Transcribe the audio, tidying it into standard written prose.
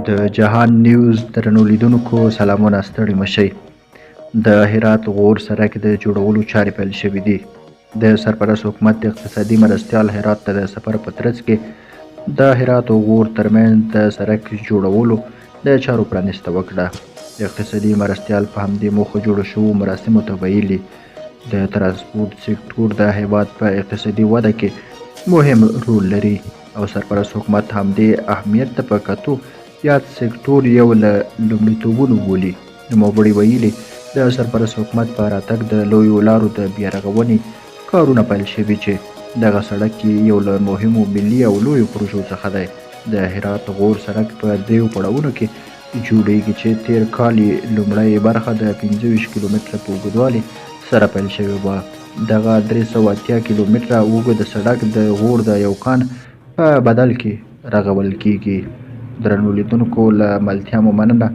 د جهان نیوز درنو لیدونکو سلامونه ستړي مشئ. د هرات غور سړک د جوړولو چارې پیل شوې دي. د سرپرست حکومت د اقتصادي مرستیال هرات ته د سفر په ترڅ کې د هرات او غور ترمنځ د سړک جوړولو د چارو پرانیسته وکړه. اقتصادي مرستیال په همدې موخه جوړو شوو مراسمو ته ویلي د ترانسپورت سکتور د هیواد په اقتصادي وده کې مهم رول لري او سرپرست حکومت همدې اهمیت ته په کتو یاد سکتور یو له لومړیتوبونو بولي. نوموړي ویلي د سرپرست حکومت په راتګ د لویو لارو د بیارغونې کارونه پیل شوي چې دغه سړک یو له مهمو ملي او لویو پروژو څخه دی. د هرات غور سړک په دریو پړاوونو کې جوړیږي چې تیر کال یې لومړۍ برخه د 25 کیلومتره په اوږدوالي سره پیل شوې وه. دغه 380 کیلومتره اوږد سړک د غور د یو کان په بدل کې رغول کیږي. درنو لیدونکو له ملتیا مو مننه